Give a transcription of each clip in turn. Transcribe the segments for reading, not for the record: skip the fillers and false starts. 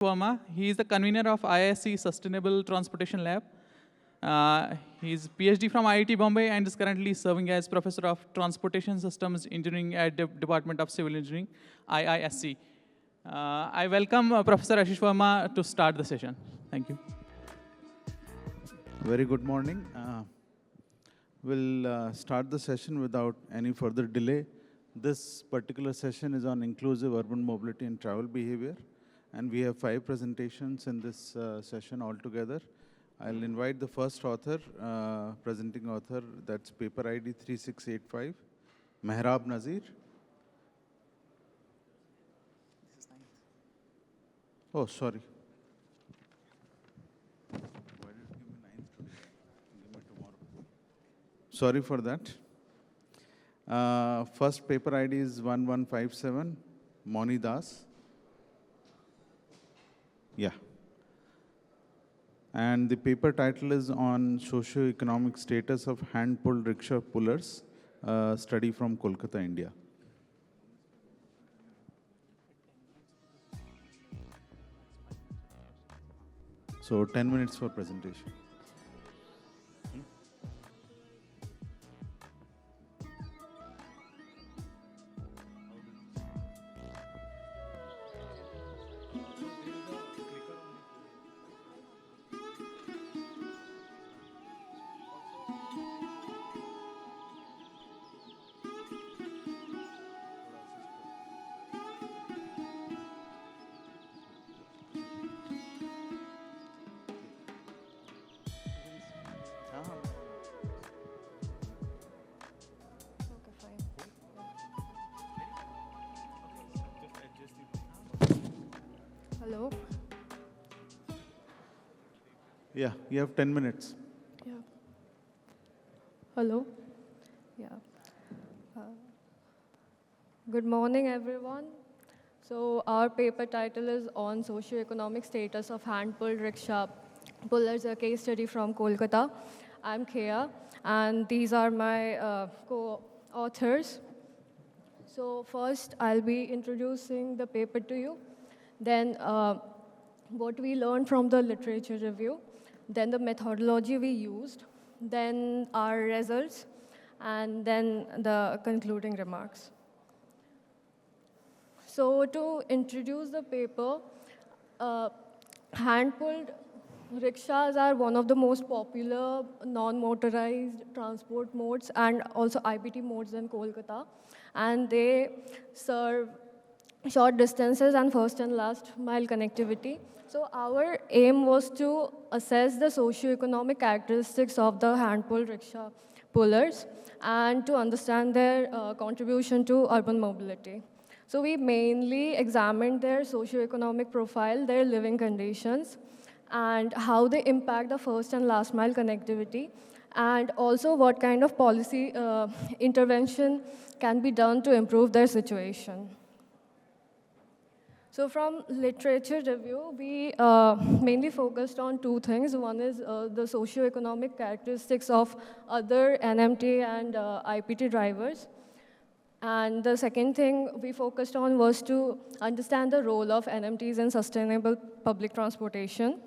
Verma. He is the convener of IISc Sustainable Transportation Lab. He's PhD from IIT Bombay and is currently serving as Professor of Transportation Systems Engineering at the Department of Civil Engineering, IISc. I welcome Professor Ashish Verma to start the session. Thank you. Very good morning. We'll start the session without any further delay. This particular session is on inclusive urban mobility and travel behavior. And we have 5 presentations in this session altogether. I'll invite the first author, presenting author, that's paper ID 3685, Mehrab Nazir. Oh, sorry. Why did you give me 9th today? Give me tomorrow. Sorry for that. First paper ID is 1157, Moni Das. Yeah. And the paper title is on socio-economic status of hand-pulled rickshaw pullers, study from Kolkata, India. So 10 minutes for presentation. Hello? Yeah, you have 10 minutes. Yeah. Hello? Yeah. Good morning, everyone. So our paper title is on socio-economic status of hand-pulled rickshaw pullers, a case study from Kolkata. I'm Kea, and these are my co-authors. So first, I'll be introducing the paper to you. Then what we learned from the literature review, then the methodology we used, then our results, and then the concluding remarks. So to introduce the paper, hand-pulled rickshaws are one of the most popular non-motorized transport modes and also IPT modes in Kolkata, and they serve short distances and first and last mile connectivity. So our aim was to assess the socio-economic characteristics of the hand-pulled rickshaw pullers and to understand their contribution to urban mobility. So we mainly examined their socio-economic profile, their living conditions, and how they impact the first and last mile connectivity, and also what kind of policy intervention can be done to improve their situation. So from literature review, we mainly focused on 2 things. One is the socio-economic characteristics of other NMT and IPT drivers. And the second thing we focused on was to understand the role of NMTs in sustainable public transportation.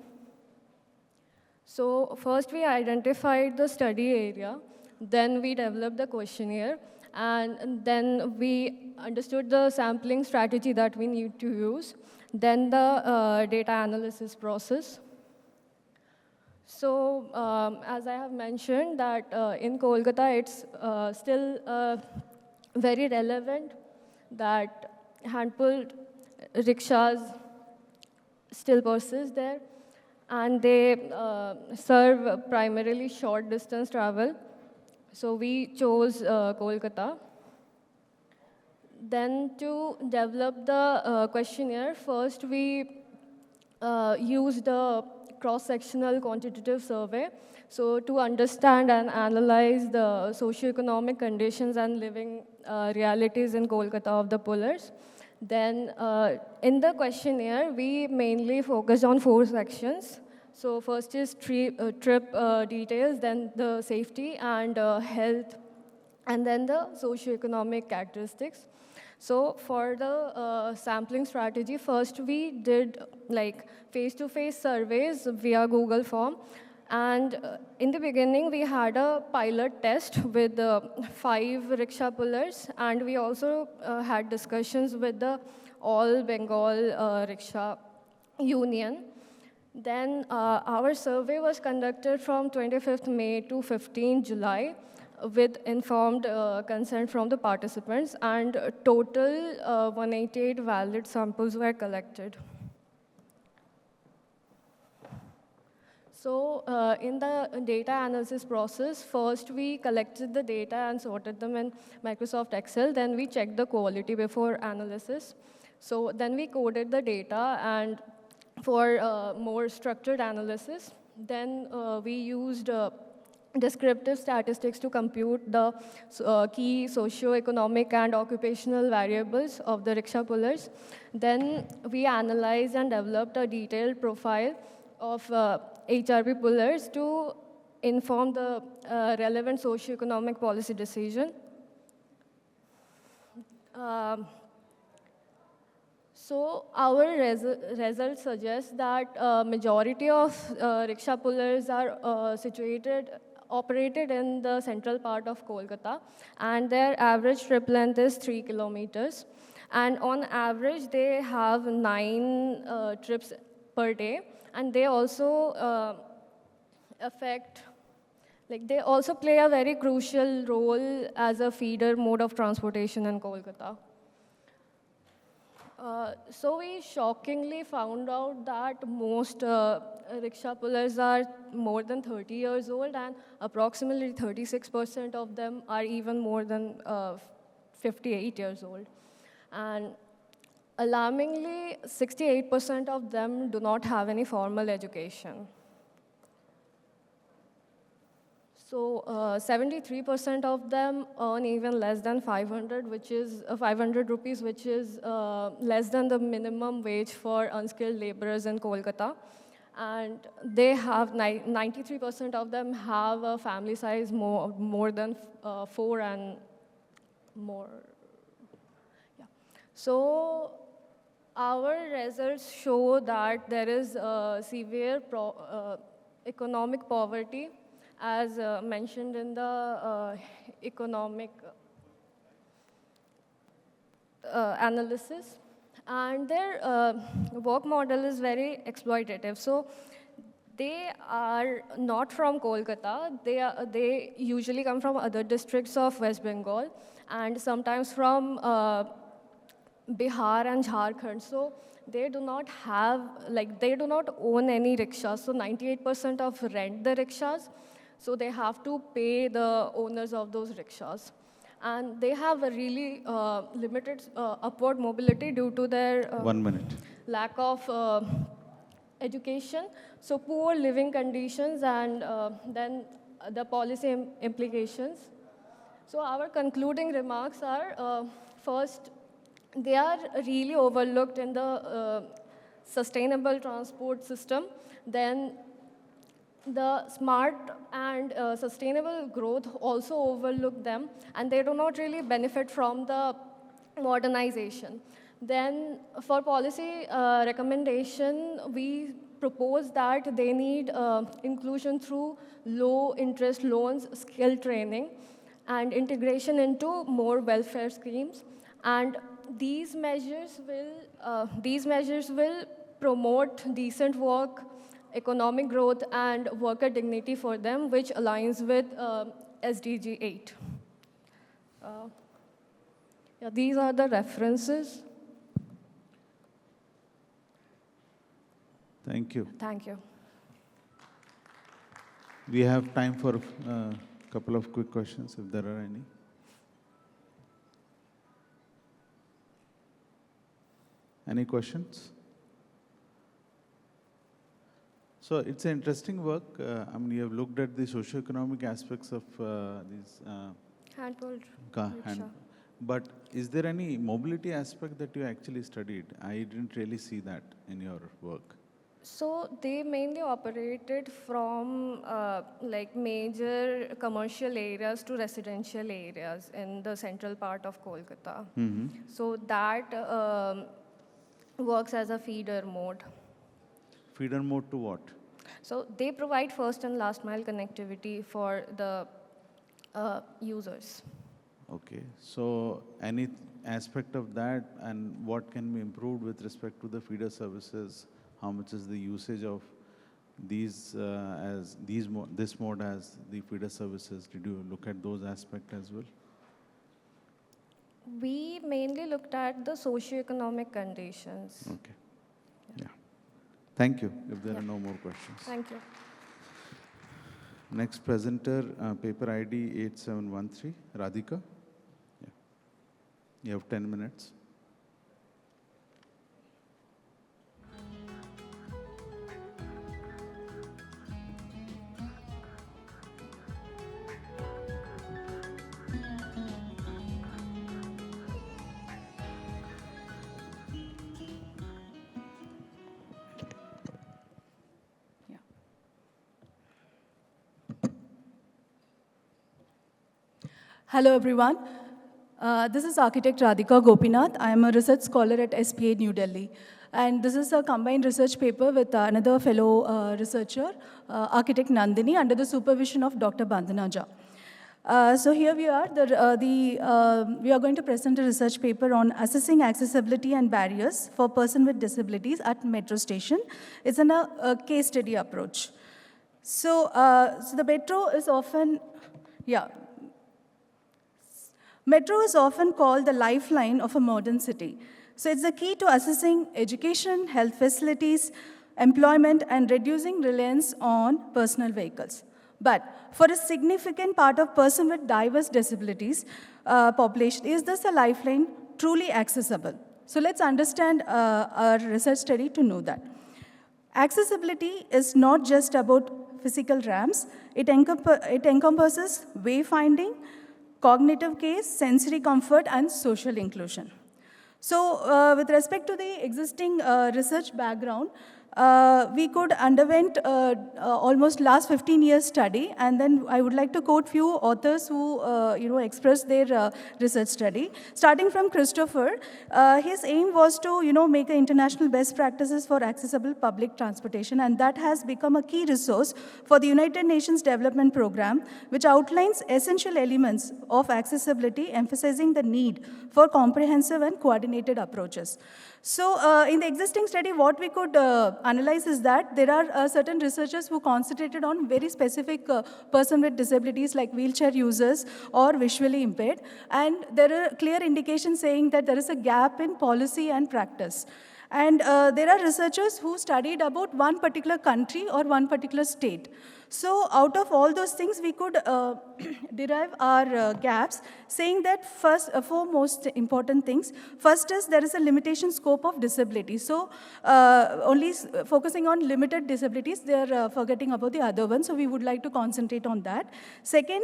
So first we identified the study area, then we developed the questionnaire, and then we understood the sampling strategy that we need to use, then the data analysis process. So as I have mentioned that in Kolkata, it's still very relevant that hand-pulled rickshaws still persist there, and they serve primarily short distance travel. So we chose Kolkata. Then to develop the questionnaire, first we used the cross-sectional quantitative survey. So to understand and analyze the socio-economic conditions and living realities in Kolkata of the pullers. Then in the questionnaire, we mainly focused on 4 sections. So first is trip details, then the safety and health, and then the socio-economic characteristics. So for the sampling strategy, first we did like face-to-face surveys via Google form. And in the beginning, we had a pilot test with 5 rickshaw pullers, and we also had discussions with the All Bengal Rickshaw Union. Then our survey was conducted from 25th May to 15th July with informed consent from the participants, and total 188 valid samples were collected. So in the data analysis process, first we collected the data and sorted them in Microsoft Excel. Then we checked the quality before analysis. So then we coded the data and for more structured analysis. Then we used descriptive statistics to compute the key socioeconomic and occupational variables of the rickshaw pullers. Then we analyzed and developed a detailed profile of HRP pullers to inform the relevant socioeconomic policy decision. So our results suggest that majority of rickshaw pullers are operated in the central part of Kolkata, and their average trip length is 3 kilometers. And on average, they have 9 trips per day, and they also they also play a very crucial role as a feeder mode of transportation in Kolkata. So we shockingly found out that most rickshaw pullers are more than 30 years old, and approximately 36% of them are even more than 58 years old. And alarmingly, 68% of them do not have any formal education. So 73% of them earn even less than 500, which is 500 rupees, which is less than the minimum wage for unskilled laborers in Kolkata. And they have 93% of them have a family size more than 4 and more. Yeah. So our results show that there is severe economic poverty, as mentioned in the economic analysis. And their work model is very exploitative. So they are not from Kolkata. They usually come from other districts of West Bengal, and sometimes from Bihar and Jharkhand. So they do not own any rickshaws. So 98% of rent the rickshaws. So they have to pay the owners of those rickshaws. And they have a really limited upward mobility due to their 1 minute. lack of education. So poor living conditions, and then the policy implications. So our concluding remarks are, first, they are really overlooked in the sustainable transport system. Then the smart and sustainable growth also overlook them, and they do not really benefit from the modernization. Then for policy recommendation, we propose that they need inclusion through low interest loans, skill training, and integration into more welfare schemes. And these measures will promote decent work, economic growth, and worker dignity for them, which aligns with SDG 8. Yeah, these are the references. Thank you. Thank you. We have time for a couple of quick questions, if there are any. Any questions? So it's an interesting work. I mean, you have looked at the socio-economic aspects of these Hand-pulled hand. But is there any mobility aspect that you actually studied? I didn't really see that in your work. So they mainly operated from like major commercial areas to residential areas in the central part of Kolkata. So that works as a feeder mode. Feeder mode to what? So they provide first and last mile connectivity for the users. Okay, so any aspect of that and what can be improved with respect to the feeder services? How much is the usage of these this mode as the feeder services? Did you look at those aspects as well? We mainly looked at the socioeconomic conditions. Okay. Yeah. Thank you. If there are no more questions. Thank you. Next presenter, paper ID 8713, Radhika. Yeah. You have 10 minutes. Hello, everyone. This is architect Radhika Gopinath. I am a research scholar at SPA New Delhi. And this is a combined research paper with another fellow researcher, architect Nandini, under the supervision of Dr. Bandhanaja. So here we are. We are going to present a research paper on assessing accessibility and barriers for persons with disabilities at metro station. It's a case study approach. So the metro is often, Metro is often called the lifeline of a modern city. So it's the key to assessing education, health facilities, employment, and reducing reliance on personal vehicles. But for a significant part of persons with diverse disabilities population, is this a lifeline truly accessible? So let's understand our research study to know that. Accessibility is not just about physical ramps. It encompasses wayfinding, cognitive case, sensory comfort, and social inclusion. So with respect to the existing research background, we could underwent almost last 15 years study, and then I would like to quote few authors who expressed their research study. Starting from Christopher, his aim was to make international best practices for accessible public transportation, and that has become a key resource for the United Nations Development Program, which outlines essential elements of accessibility, emphasizing the need for comprehensive and coordinated approaches. So in the existing study, what we could analyze is that there are certain researchers who concentrated on very specific person with disabilities like wheelchair users or visually impaired. And there are clear indications saying that there is a gap in policy and practice. And there are researchers who studied about one particular country or one particular state. So out of all those things, we could derive our gaps, saying that first, four most important things. First is there is a limitation scope of disability. So only focusing on limited disabilities, they're forgetting about the other ones. So we would like to concentrate on that. Second,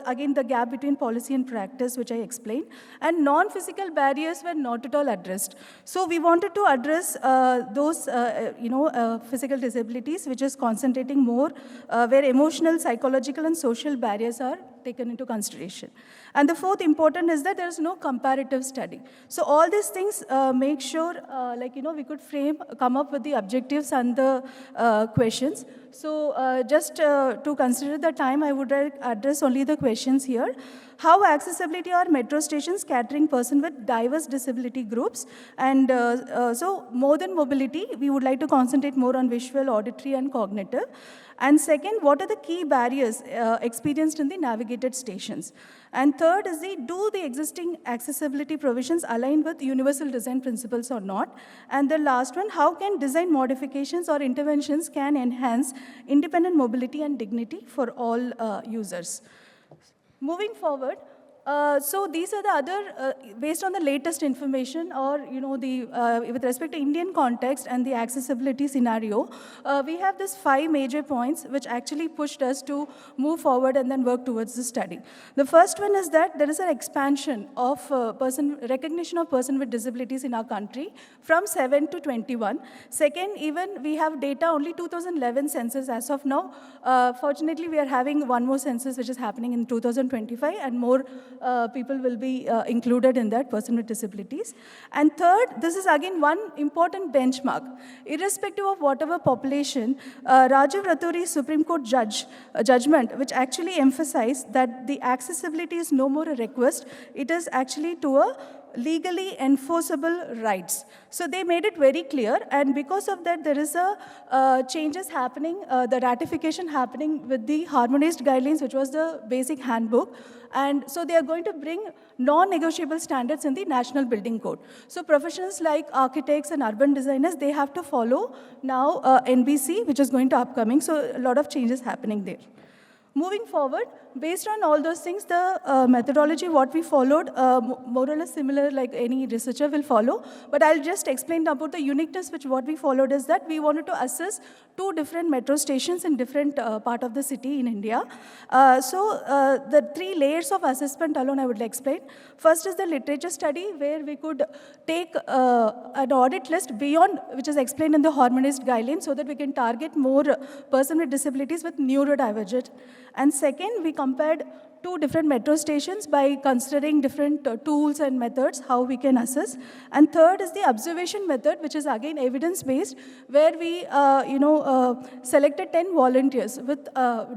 again, the gap between policy and practice, which I explained. And non-physical barriers were not at all addressed. So we wanted to address those, physical disabilities, which is concentrating more where emotional, psychological, and social barriers are taken into consideration. And the fourth important is that there is no comparative study. So all these things make sure, we could come up with the objectives and the questions. So just to consider the time, I would address only the questions here. How accessibility are metro stations catering person with diverse disability groups? And so more than mobility, we would like to concentrate more on visual, auditory, and cognitive. And second, what are the key barriers experienced in the navigated stations? And third is do the existing accessibility provisions align with universal design principles or not? And the last one, how can design modifications or interventions can enhance independent mobility and dignity for all users? Moving forward, So these are the other, based on the latest information or, with respect to Indian context and the accessibility scenario, we have these 5 major points which actually pushed us to move forward and then work towards the study. The first one is that there is an expansion of recognition of person with disabilities in our country from 7 to 21. Second, even we have data only 2011 census as of now. Fortunately, we are having one more census which is happening in 2025 and more people will be included in that, person with disabilities. And third, this is again one important benchmark. Irrespective of whatever population, Rajiv Raturi's Supreme Court judgment, which actually emphasized that the accessibility is no more a request, it is actually to a legally enforceable rights. So they made it very clear, and because of that, there is a changes happening, the ratification happening with the harmonized guidelines, which was the basic handbook. And so they are going to bring non-negotiable standards in the National Building Code. So professionals like architects and urban designers, they have to follow now NBC, which is going to upcoming. So a lot of changes happening there. Moving forward, based on all those things, the methodology, what we followed, more or less similar like any researcher will follow. But I'll just explain about the uniqueness, which what we followed is that we wanted to assess 2 different metro stations in different part of the city in India. The 3 layers of assessment alone I would explain. First is the literature study, where we could take an audit list beyond, which is explained in the harmonized guidelines, so that we can target more person with disabilities with neurodivergent. And second, we compared 2 different metro stations by considering different tools and methods, how we can assess. And third is the observation method, which is again evidence-based, where we selected 10 volunteers with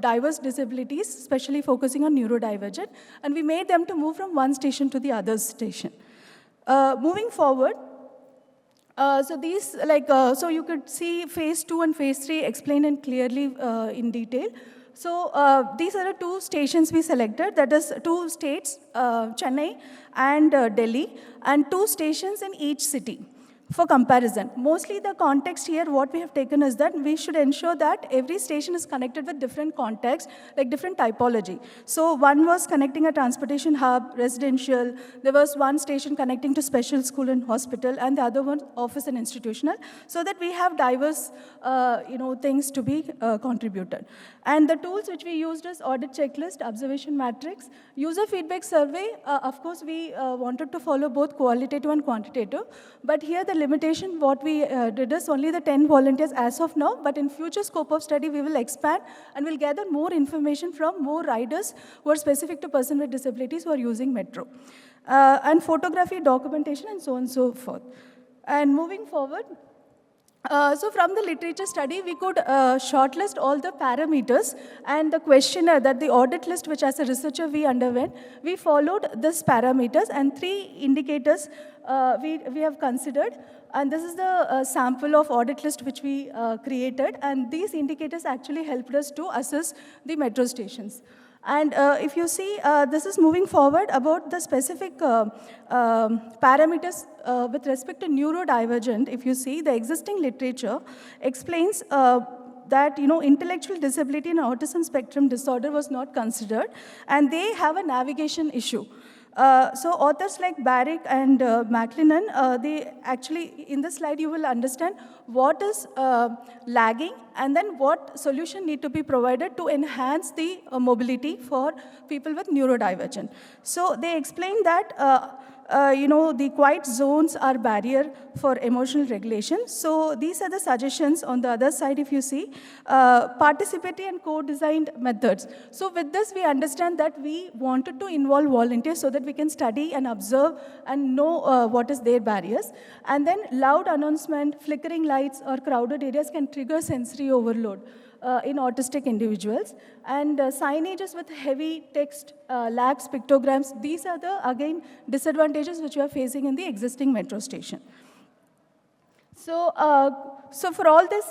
diverse disabilities, especially focusing on neurodivergent, and we made them to move from one station to the other station. Moving forward, so you could see phase 2 and phase 3 explained and clearly in detail. So these are the 2 stations we selected, that is 2 states, Chennai and Delhi, and 2 stations in each city. For comparison, mostly the context here, what we have taken is that we should ensure that every station is connected with different context, like different typology. So one was connecting a transportation hub, residential. There was one station connecting to special school and hospital, and the other one office and institutional, so that we have diverse things to be contributed. And the tools which we used is audit checklist, observation matrix, user feedback survey. Of course, we wanted to follow both qualitative and quantitative, but here the limitation, what we did is only the 10 volunteers as of now, but in future scope of study, we will expand and we'll gather more information from more riders who are specific to person with disabilities who are using metro. And photography, documentation, and so on and so forth. And moving forward, so from the literature study, we could shortlist all the parameters and the questionnaire, that the audit list, which as a researcher we underwent, we followed these parameters, and 3 indicators we have considered. And this is the sample of audit list which we created, and these indicators actually helped us to assess the metro stations. And if you see, this is moving forward about the specific parameters with respect to neurodivergent. If you see, the existing literature explains that intellectual disability and autism spectrum disorder was not considered, and they have a navigation issue. So authors like Barrick and McLennan, they actually, in this slide, you will understand what is lagging and then what solution need to be provided to enhance the mobility for people with neurodivergent. So they explain that the quiet zones are barrier for emotional regulation. So these are the suggestions on the other side, if you see. Participatory and co-designed methods. So with this, we understand that we wanted to involve volunteers so that we can study and observe and know what is their barriers. And then loud announcement, flickering lights, or crowded areas can trigger sensory overload in autistic individuals. And signages with heavy text, lacks pictograms, these are the, again, disadvantages which we are facing in the existing metro station. So, so for all this,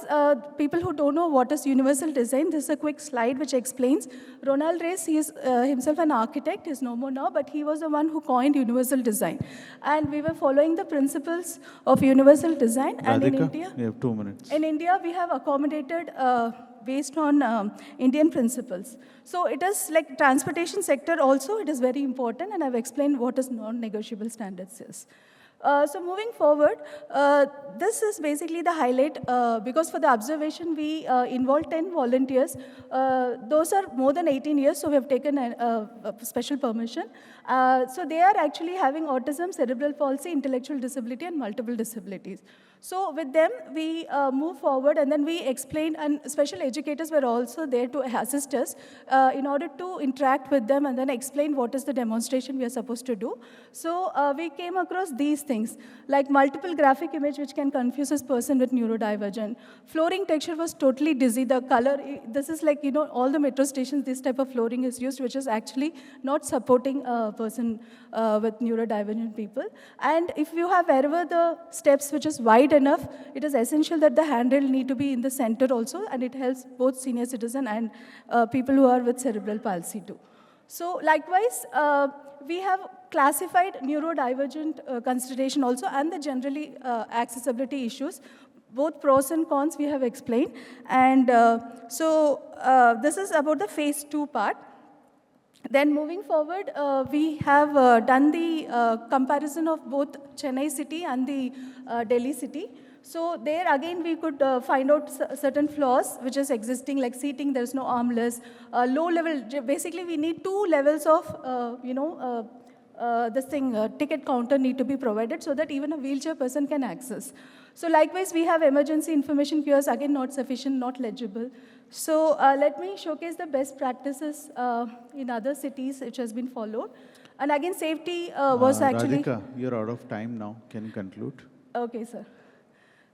people who don't know what is universal design, this is a quick slide which explains. Ronald Reis, he is himself an architect, he's no more now, but he was the one who coined universal design. And we were following the principles of universal design. Radhika, and in India, you have 2 minutes. In India, we have accommodated based on Indian principles. So it is like transportation sector also, it is very important, and I've explained what is non-negotiable standards is. So moving forward, this is basically the highlight because for the observation we involved 10 volunteers. Those are more than 18 years, so we have taken a special permission. So they are actually having autism, cerebral palsy, intellectual disability, and multiple disabilities. So with them, we move forward, and then we explain, and special educators were also there to assist us in order to interact with them and then explain what is the demonstration we are supposed to do. So we came across these things, like multiple graphic image which can confuse a person with neurodivergent. Flooring texture was totally dizzy. The color, this is like, you know, all the metro stations, this type of flooring is used, which is actually not supporting a person with neurodivergent people. And if you have wherever the steps which is wide enough, it is essential that the handrail need to be in the center also, and it helps both senior citizen and people who are with cerebral palsy too. So likewise, we have classified neurodivergent consideration also, and the generally accessibility issues. Both pros and cons we have explained. And this is about the phase 2 part. Then moving forward, we have done the comparison of both Chennai city and the Delhi city. So there again we could find out certain flaws which is existing, like seating, there's no armrest, low level, basically we need 2 levels of, ticket counter need to be provided so that even a wheelchair person can access. So likewise, we have emergency information kiosks, again not sufficient, not legible. So let me showcase the best practices in other cities which has been followed. And again, safety was actually... Radhika, you're out of time now. Can you conclude? Okay, sir.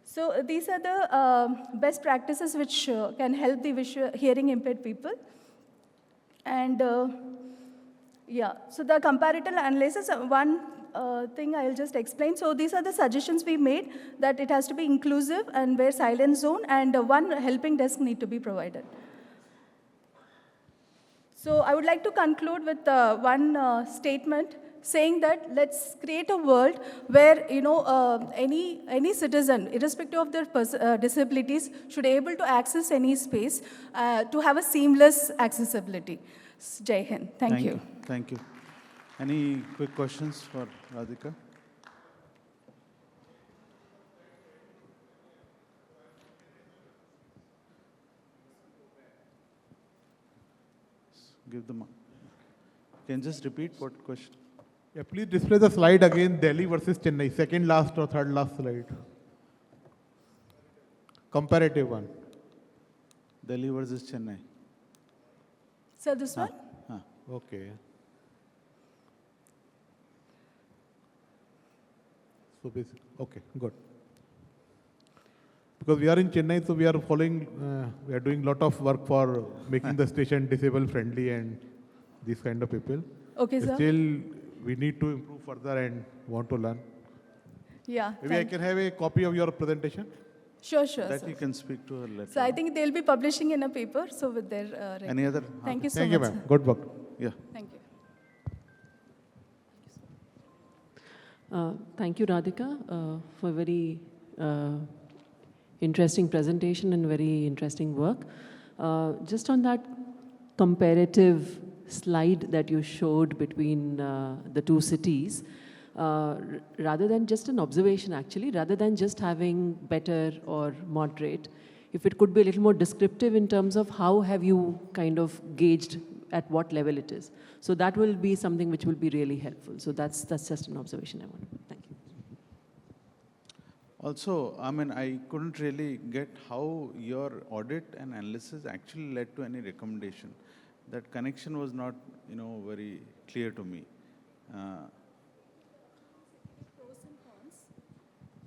So these are the best practices which can help the hearing impaired people. And yeah, so the comparative analysis, one thing I'll just explain. So these are the suggestions we made, that it has to be inclusive and where silent zone and one helping desk need to be provided. So I would like to conclude with one statement saying that let's create a world where, you know, any citizen, irrespective of their disabilities, should be able to access any space to have a seamless accessibility. Jai Hind. Thank you. Thank you. Any quick questions for Radhika? Give them. Can you just repeat what question? Yeah, please display the slide again, Delhi versus Chennai, second last or third last slide. Comparative one. Delhi versus Chennai. So this one? Okay. So basically, okay, good. Because we are in Chennai, so we are following, we are doing a lot of work for making the station disabled friendly and these kind of people. Okay, sir. Still, we need to improve further and want to learn. Yeah. Maybe I can have a copy of your presentation? Sure, sure. That Sir. you can speak to her later. So I think they'll be publishing in a paper, so with their... Any other? Thank you so Thank much. you, ma'am. Sir. Good work. Yeah. Thank you. Thank you, Radhika, for very interesting presentation and very interesting work. Just on that comparative slide that you showed between the two cities, rather than just an observation actually, rather than just having better or moderate, if it could be a little more descriptive in terms of how have you kind of gauged at what level it is. So that will be something which will be really helpful. So that's just an observation I want. Thank you. Also, I mean, I couldn't really get how your audit and analysis actually led to any recommendation. That connection was not, you know, very clear to me.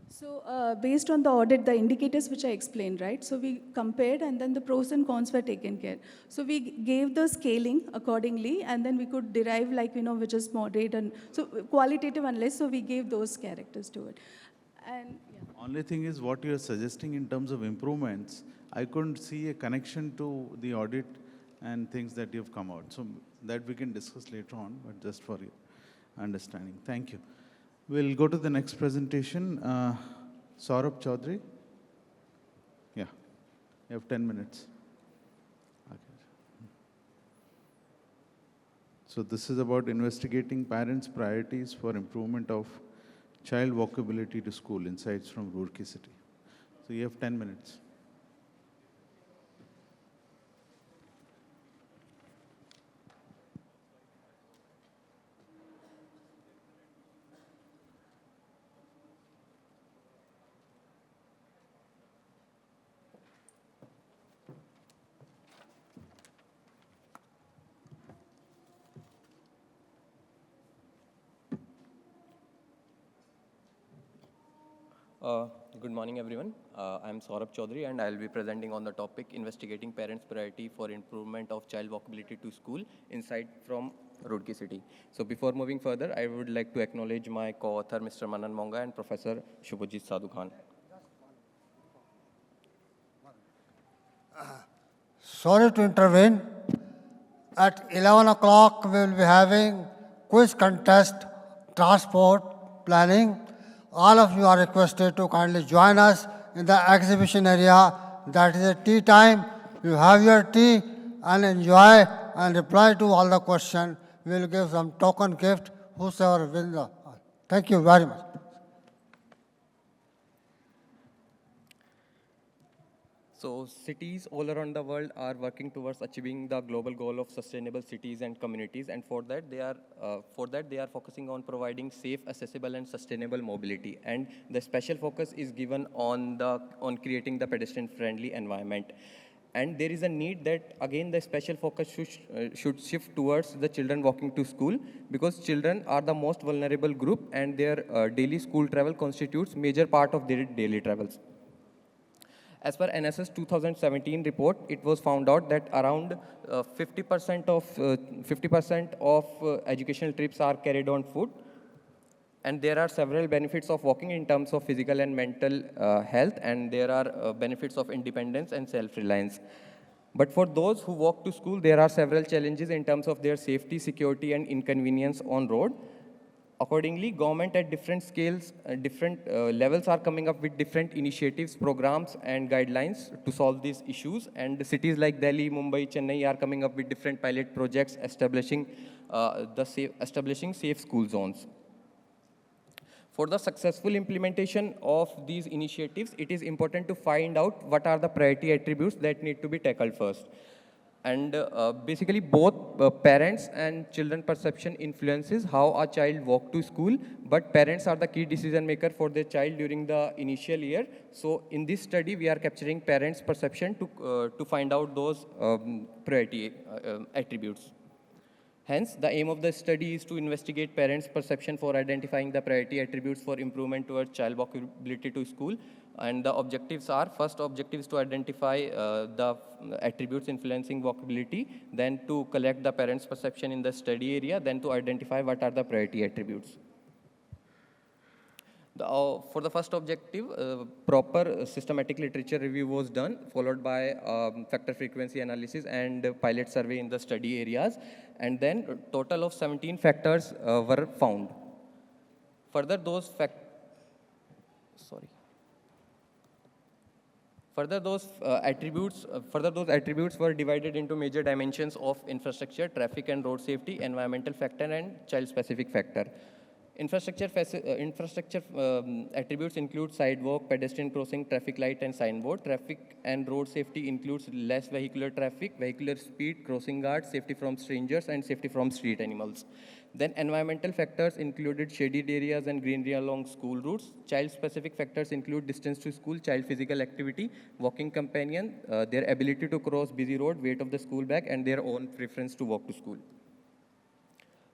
So based on the audit, the indicators which I explained, right? So we compared and then the pros and cons were taken care. So we gave the scaling accordingly and then we could derive like, you know, which is moderate and so qualitative analysis. So we gave those characters to it. And yeah. Only thing is what you're suggesting in terms of improvements, I couldn't see a connection to the audit and things that you've come out. So that we can discuss later on, but just for your understanding. Thank you. We'll go to the next presentation. Saurabh Chaudhary. Yeah, you have 10 minutes. So this is about investigating parents' priorities for improvement of child walkability to school, insights from Roorkee city. So you have 10 minutes. Good morning, everyone. I'm Saurabh Chaudhary, and I'll be presenting on the topic Investigating Parents' Priority for Improvement of Child Walkability to School, Insight from Roorkee City. So before moving further, I would like to acknowledge my co-author, Mr. Manan Monga, and Professor Shubhajit Sadhu Khan. Sorry to intervene. At 11 o'clock, we will be having quiz contest, transport, planning. All of you are requested to kindly join us in the exhibition area. That is a tea time. You have your tea and enjoy and reply to all the questions. We will give some token gift, whosoever wins the. Thank you very much. So cities all around the world are working towards achieving the global goal of sustainable cities and communities, and for that they are focusing on providing safe, accessible, and sustainable mobility. And the special focus is given on creating the pedestrian-friendly environment. And there is a need that again the special focus should shift towards the children walking to school, because children are the most vulnerable group, and their daily school travel constitutes major part of their daily travels. As per NSS 2017 report, it was found out that around 50% of educational trips are carried on foot, and there are several benefits of walking in terms of physical and mental health, and there are benefits of independence and self-reliance. But for those who walk to school, there are several challenges in terms of their safety, security, and inconvenience on road. Accordingly, government at different scales, different levels are coming up with different initiatives, programs, and guidelines to solve these issues. And cities like Delhi, Mumbai, Chennai are coming up with different pilot projects establishing safe school zones. For the successful implementation of these initiatives, it is important to find out what are the priority attributes that need to be tackled first. And basically, both parents and children perception influences how a child walk to school, but parents are the key decision maker for their child during the initial year. So in this study, we are capturing parents' perception to find out those priority attributes. Hence, the aim of the study is to investigate parents' perception for identifying the priority attributes for improvement towards child walkability to school. And the objectives are, first objective is to identify the attributes influencing walkability, then to collect the parents' perception in the study area, then to identify what are the priority attributes. For the first objective, proper systematic literature review was done, followed by factor frequency analysis and pilot survey in the study areas. And then a total of 17 factors were found. Further, those attributes were divided into major dimensions of infrastructure, traffic and road safety, environmental factor, and child-specific factor. Infrastructure attributes include sidewalk, pedestrian crossing, traffic light, and signboard. Traffic and road safety includes less vehicular traffic, vehicular speed, crossing guards, safety from strangers, and safety from street animals. Then environmental factors included shaded areas and greenery along school routes. Child-specific factors include distance to school, child physical activity, walking companion, their ability to cross busy road, weight of the school bag, and their own preference to walk to school.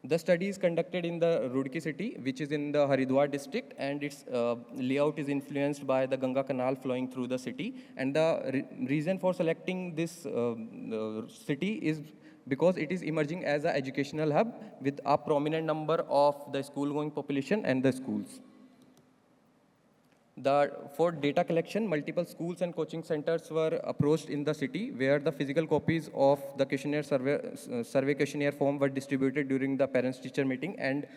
The study is conducted in the Roorkee city, which is in the Haridwar district, and its layout is influenced by the Ganga Canal flowing through the city. And the reason for selecting this city is because it is emerging as an educational hub with a prominent number of the school-going population and the schools. For data collection, multiple schools and coaching centers were approached in the city, where the physical copies of the questionnaire survey questionnaire form were distributed during the parents-teacher meeting, and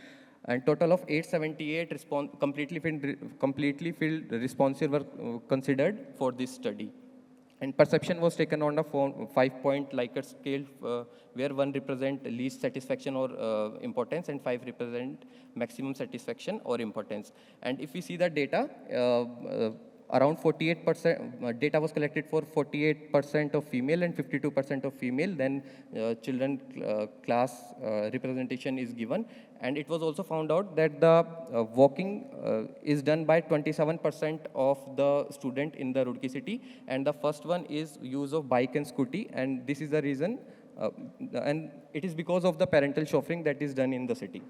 total of 878 completely filled responses were considered for this study. And perception was taken on a 5-point Likert scale, where 1 represent least satisfaction or importance, and 5 represent maximum satisfaction or importance. And if we see the data, around 48% data was collected for 48% of female and 52% of female. Then children class representation is given. And it was also found out that the walking is done by 27% of the student in the Roorkee city, and the first one is use of bike and scooty, and this is the reason, and it is because of the parental chauffeuring that is done in the city.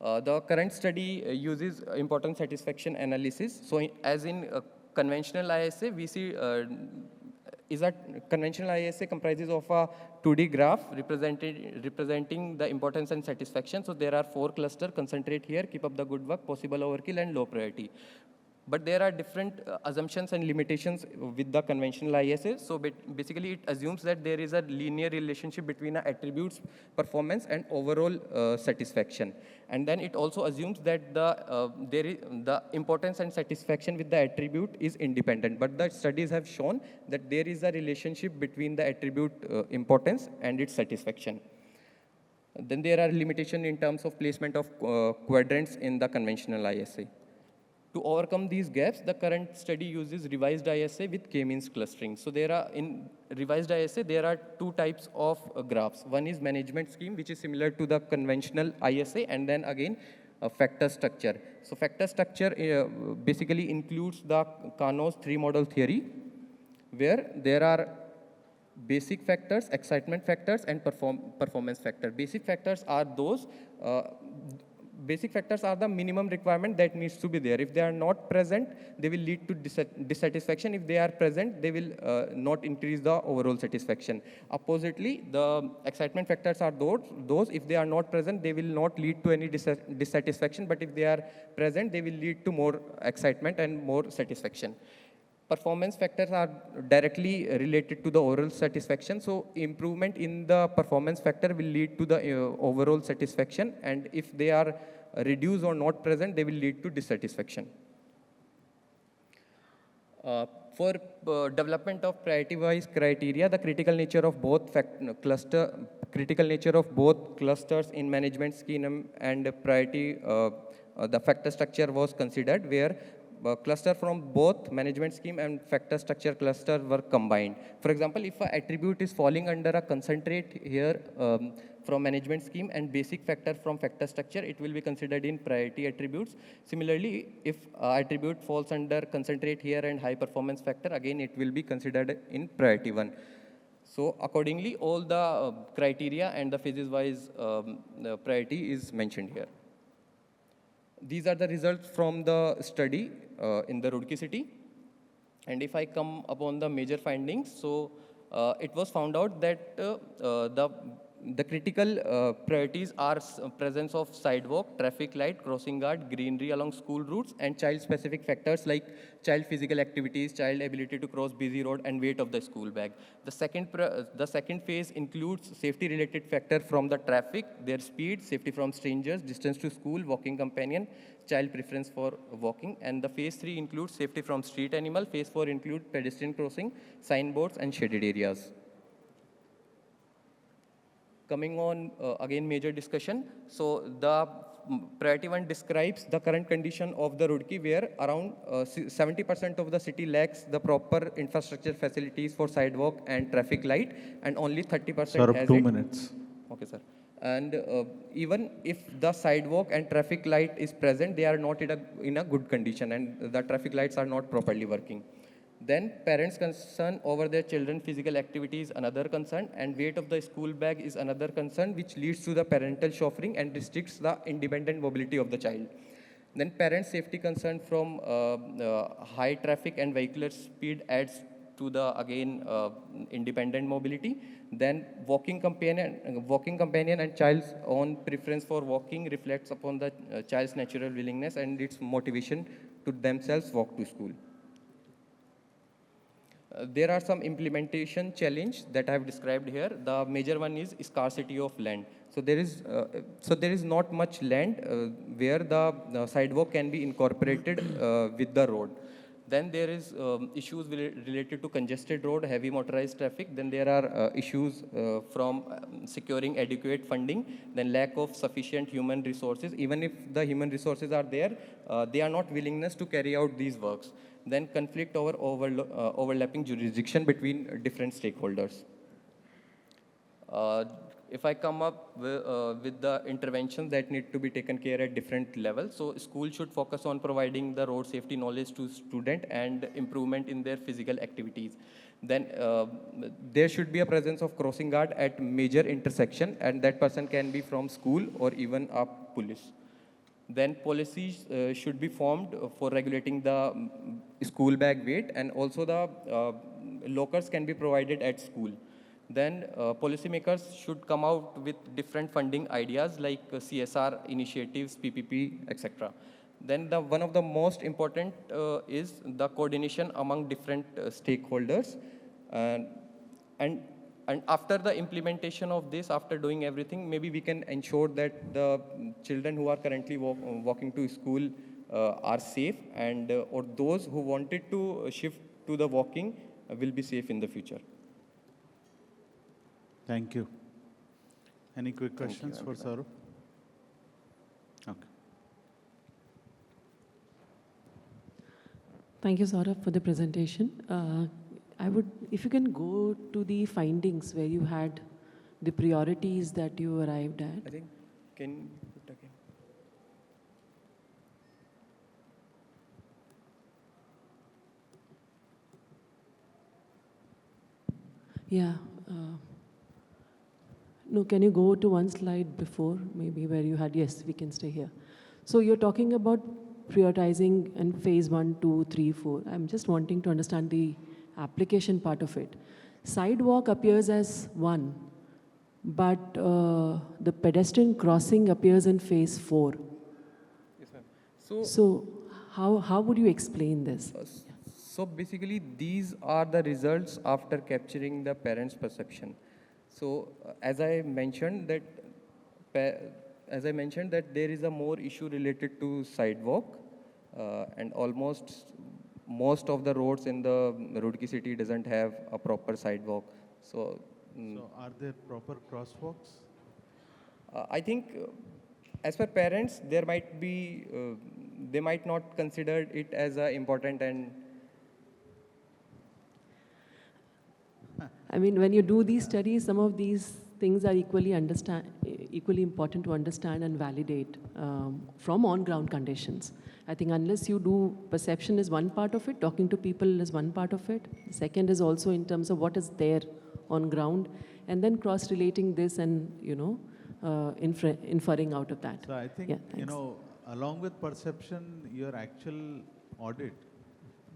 The current study uses importance satisfaction analysis. So as in conventional ISA, we see conventional ISA comprises of a 2D graph representing the importance and satisfaction. So there are 4 clusters: concentrate here, keep up the good work, possible overkill, and low priority. But there are different assumptions and limitations with the conventional ISA. So basically, it assumes that there is a linear relationship between attributes, performance, and overall satisfaction. And then it also assumes that the importance and satisfaction with the attribute is independent. But the studies have shown that there is a relationship between the attribute importance and its satisfaction. Then there are limitations in terms of placement of quadrants in the conventional ISA. To overcome these gaps, the current study uses revised ISA with k-means clustering. So in revised ISA, there are 2 types of graphs. One is management scheme, which is similar to the conventional ISA, and then again, a factor structure. So factor structure basically includes the Kano's 3-model theory, where there are basic factors, excitement factors, and performance factors. Basic factors are the minimum requirement that needs to be there. If they are not present, they will lead to dissatisfaction. If they are present, they will not increase the overall satisfaction. Oppositely, the excitement factors are those if they are not present, they will not lead to any dissatisfaction. But if they are present, they will lead to more excitement and more satisfaction. Performance factors are directly related to the overall satisfaction. So improvement in the performance factor will lead to the overall satisfaction. And if they are reduced or not present, they will lead to dissatisfaction. For development of priority-wise criteria, the critical nature of both clusters in management scheme and priority, the factor structure was considered, where cluster from both management scheme and factor structure cluster were combined. For example, if an attribute is falling under a concentrate here from management scheme and basic factor from factor structure, it will be considered in priority attributes. Similarly, if attribute falls under concentrate here and high performance factor, again it will be considered in priority 1. So accordingly, all the criteria and the phases-wise priority is mentioned here. These are the results from the study in the Roorkee city. And if I come upon the major findings, so it was found out that the critical priorities are presence of sidewalk, traffic light, crossing guard, greenery along school routes, and child-specific factors like child physical activities, child ability to cross busy road, and weight of the school bag. The second phase includes safety-related factor from the traffic, their speed, safety from strangers, distance to school, walking companion, child preference for walking. And the phase 3 includes safety from street animal. Phase 4 includes pedestrian crossing, signboards, and shaded areas. Coming on, again, major discussion. So the priority 1 describes the current condition of the Roorkee, where around 70% of the city lacks the proper infrastructure facilities for sidewalk and traffic light, and only 30% has 2 minutes. Okay, sir. And even if the sidewalk and traffic light is present, they are not in a good condition, and the traffic lights are not properly working. Then parents' concern over their children's physical activity is another concern, and weight of the school bag is another concern, which leads to the parental chauffeuring and restricts the independent mobility of the child. Then parents' safety concern from high traffic and vehicular speed adds to the, again, independent mobility. Then walking companion and child's own preference for walking reflects upon the child's natural willingness and its motivation to themselves walk to school. There are some implementation challenge that I have described here. The major one is scarcity of land. So there is not much land where the sidewalk can be incorporated with the road. Then there is issues related to congested road, heavy motorized traffic. Then there are issues from securing adequate funding, then lack of sufficient human resources. Even if the human resources are there, they are not willingness to carry out these works. Then conflict over overlapping jurisdiction between different stakeholders. If I come up with the interventions that need to be taken care at different levels, so school should focus on providing the road safety knowledge to student and improvement in their physical activities. Then there should be a presence of crossing guard at major intersection, and that person can be from school or even a police. Then policies should be formed for regulating the school bag weight, and also the lockers can be provided at school. Then policymakers should come out with different funding ideas like CSR initiatives, PPP, etc. Then one of the most important is the coordination among different stakeholders. And after the implementation of this, after doing everything, maybe we can ensure that the children who are currently walking to school are safe, and or those who wanted to shift to the walking will be safe in the future. Thank you. Any quick questions for Saurabh? Okay. Thank you, Saurabh, for the presentation. If you can go to the findings where you had the priorities that you arrived at. I think, can you put again? Yeah. No, can you go to one slide before, maybe where you had, yes, we can stay here. So you're talking about prioritizing in phase 1, 2, 3, 4. I'm just wanting to understand the application part of it. Sidewalk appears as 1, but the pedestrian crossing appears in phase 4. Yes, ma'am. So how would you explain this? So basically, these are the results after capturing the parents' perception. So as I mentioned that there is a more issue related to sidewalk, and most of the roads in the Roorkee city doesn't have a proper sidewalk. So are there proper crosswalks? I think as per parents, there might be they might not consider it as important. And I mean, when you do these studies, some of these things are equally important to understand and validate from on-ground conditions. I think unless you do, perception is one part of it, talking to people is one part of it. The second is also in terms of what is there on ground, and then cross-relating this and, inferring out of that. So I think, along with perception, your actual audit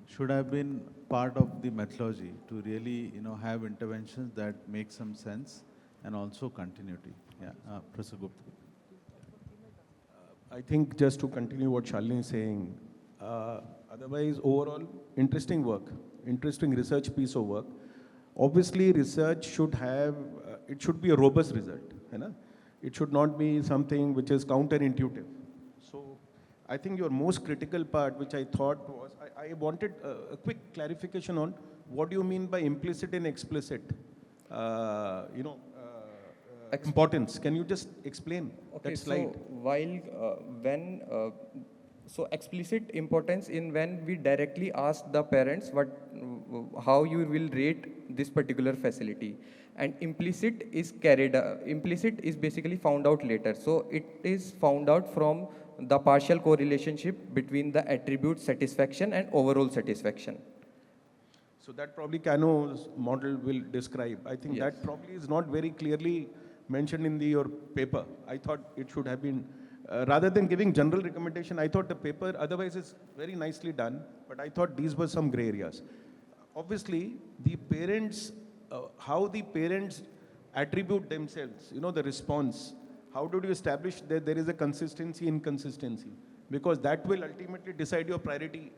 should have been part of the methodology to really, have interventions that make some sense and also continuity. Yeah, Professor Gupta. I think just to continue what Shalini is saying, otherwise overall interesting work, interesting research piece of work. Obviously research should have, it should be a robust result. It should not be something which is counterintuitive. So I think your most critical part, which I thought was, I wanted a quick clarification on what do you mean by implicit and explicit, importance. Can you just explain that slide? So so explicit importance in when we directly ask the parents how you will rate this particular facility, and implicit is basically found out later. So it is found out from the partial correlationship between the attribute satisfaction and overall satisfaction. So that probably Cano's model will describe. I think that probably is not very clearly mentioned in your paper. I thought it should have been, rather than giving general recommendation, I thought the paper otherwise is very nicely done, but I thought these were some gray areas. Obviously, the parents, how the parents attribute themselves, the response. How do you establish that there is a consistency, inconsistency? Because that will ultimately decide your priority,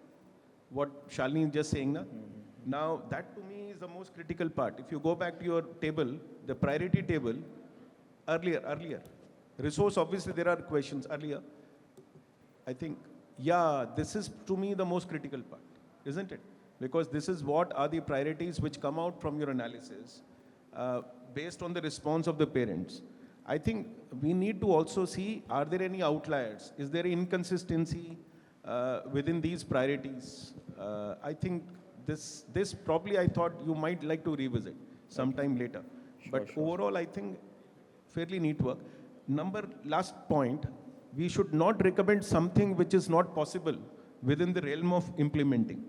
what Shalini is just saying. Now, that to me is the most critical part. If you go back to your table, the priority table, earlier. Resource, obviously there are questions earlier. I think, this is to me the most critical part. isn't it? Because this is what are the priorities which come out from your analysis based on the response of the parents. I think we need to also see, are there any outliers? Is there inconsistency within these priorities? I think this probably I thought you might like to revisit sometime later. But overall, I think fairly neat work. Last point, we should not recommend something which is not possible within the realm of implementing.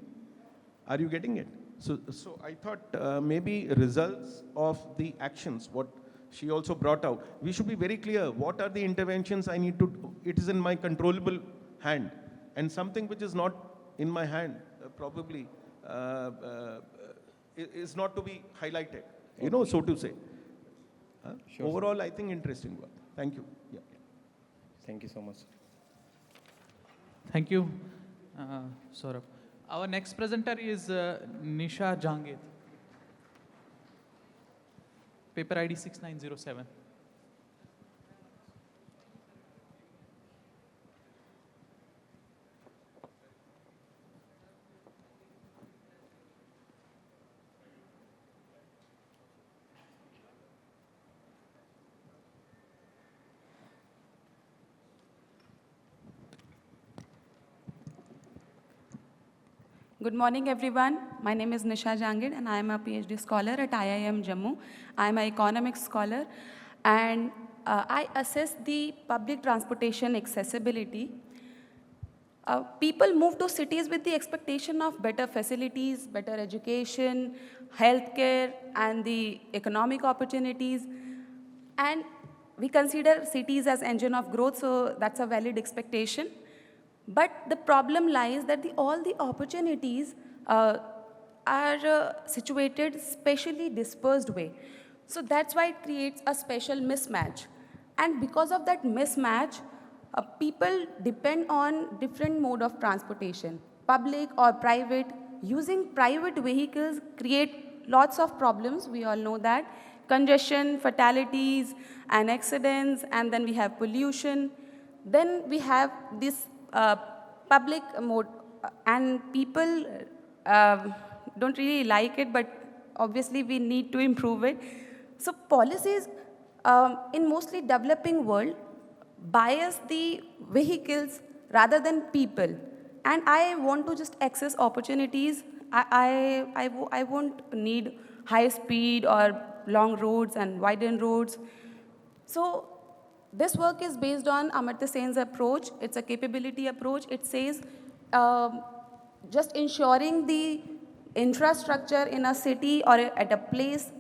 Are you getting it? So I thought maybe results of the actions, what she also brought out, we should be very clear, what are the interventions I need to do? It is in my controllable hand. And something which is not in my hand, probably, is not to be highlighted, you know, so to say. Sure, overall, I think interesting work. Thank you. Yeah. Thank you so much. Thank you, Saurabh. Our next presenter is Nisha Jangid. Paper ID 6907. Good morning, everyone. My name is Nisha Jangid, and I am a PhD scholar at IIM Jammu. I am an economics scholar, and I assess the public transportation accessibility. People move to cities with the expectation of better facilities, better education, healthcare, and the economic opportunities. And we consider cities as engine of growth, so that's a valid expectation. But the problem lies that all the opportunities are situated spatially dispersed way. So that's why it creates a special mismatch. And because of that mismatch, people depend on different mode of transportation, public or private. Using private vehicles create lots of problems, we all know that. Congestion, fatalities, and accidents, and then we have pollution. Then we have this public mode, and people don't really like it, but obviously we need to improve it. So policies in mostly developing world bias the vehicles rather than people. And I want to just access opportunities. I won't need high speed or long roads and widened roads. So this work is based on Amartya Sen's approach. It's a capability approach. It says just ensuring the infrastructure in a city or at a place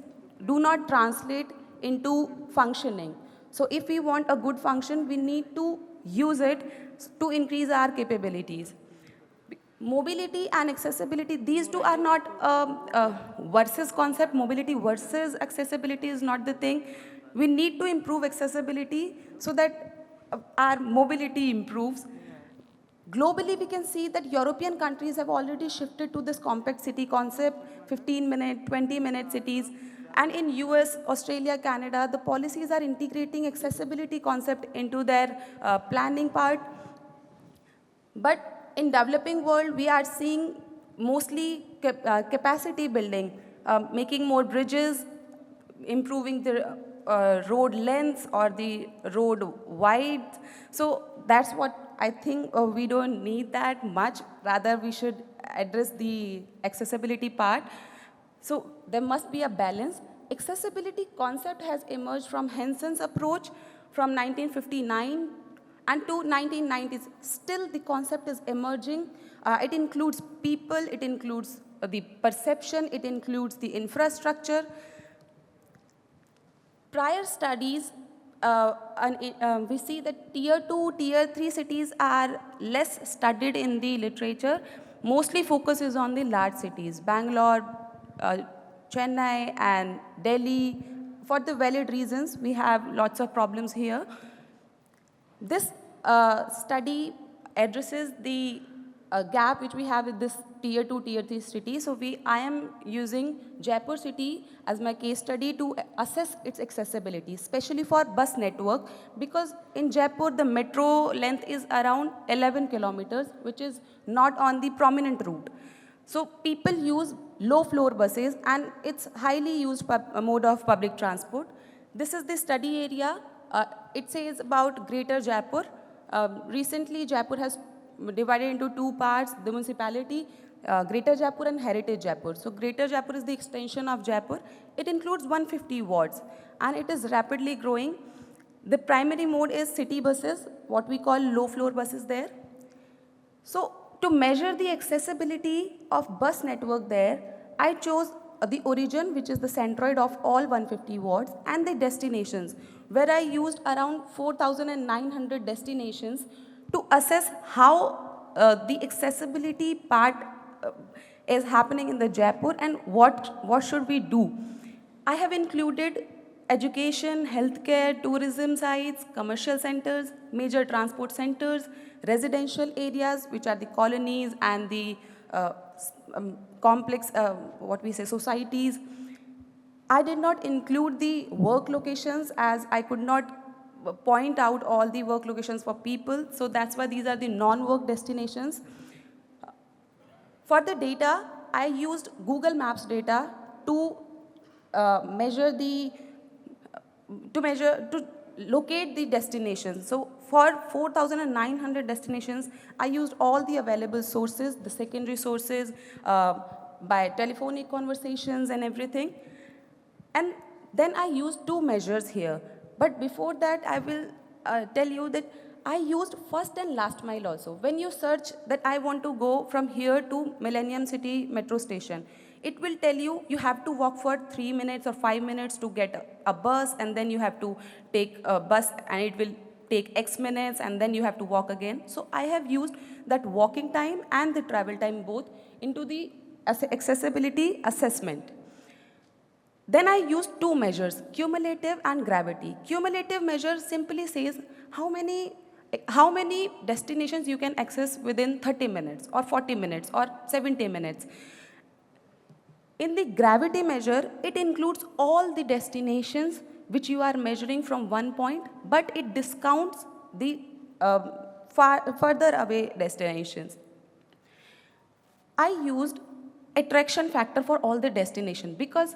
do not translate into functioning. So if we want a good function, we need to use it to increase our capabilities. Mobility and accessibility, these two are not versus concept. Mobility versus accessibility is not the thing. We need to improve accessibility so that our mobility improves. Globally, we can see that European countries have already shifted to this compact city concept, 15-minute, 20-minute cities. And in US, Australia, Canada, the policies are integrating accessibility concept into their planning part. But in developing world, we are seeing mostly capacity building, making more bridges, improving the road lengths or the road wide. So that's what I think we don't need that much. Rather, we should address the accessibility part. So there must be a balance. Accessibility concept has emerged from Henson's approach from 1959 and to 1990s. Still, the concept is emerging. It includes people, it includes the perception, it includes the infrastructure. Prior studies, we see that tier 2, tier 3 cities are less studied in the literature. Mostly focuses on the large cities, Bangalore, Chennai, and Delhi. For the valid reasons, we have lots of problems here. This study addresses the gap which we have with this tier 2, tier 3 city. So I am using Jaipur city as my case study to assess its accessibility, especially for bus network, because in Jaipur the metro length is around 11 kilometers, which is not on the prominent route. So people use low floor buses, and it's highly used mode of public transport. This is the study area. It says about Greater Jaipur. Recently, Jaipur has divided into two parts, the municipality, Greater Jaipur and Heritage Jaipur. So Greater Jaipur is the extension of Jaipur. It includes 150 wards, and it is rapidly growing. The primary mode is city buses, what we call low floor buses there. So to measure the accessibility of bus network there, I chose the origin, which is the centroid of all 150 wards, and the destinations, where I used around 4,900 destinations to assess how the accessibility part is happening in the Jaipur and what should we do. I have included education, healthcare, tourism sites, commercial centers, major transport centers, residential areas, which are the colonies and the complex, societies. I did not include the work locations, as I could not point out all the work locations for people. So that's why these are the non-work destinations. For the data, I used Google Maps data to locate the destinations. So for 4,900 destinations, I used all the available sources, the secondary sources, by telephonic conversations and everything. And then I used two measures here. But before that, I will tell you that I used first and last mile also. When you search that I want to go from here to Millennium City metro station, it will tell you you have to walk for 3 minutes or 5 minutes to get a bus, and then you have to take a bus and it will take X minutes, and then you have to walk again. So I have used that walking time and the travel time both into the accessibility assessment. Then I used two measures, cumulative and gravity. Cumulative measure simply says how many destinations you can access within 30 minutes or 40 minutes or 70 minutes. In the gravity measure, it includes all the destinations which you are measuring from one point, but it discounts the further away destinations. I used attraction factor for all the destinations because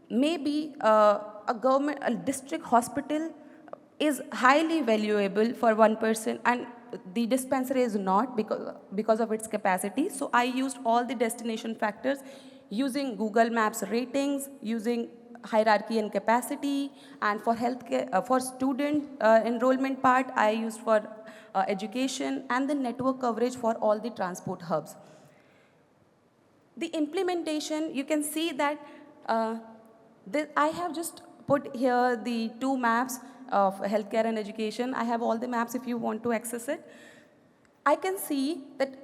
maybe a district hospital is highly valuable for one person and the dispensary is not because of its capacity. So I used all the destination factors using Google Maps ratings, using hierarchy and capacity, and for healthcare, for student enrollment part, I used for education and the network coverage for all the transport hubs. The implementation, you can see that I have just put here the two maps of healthcare and education. I have all the maps if you want to access it. I can see that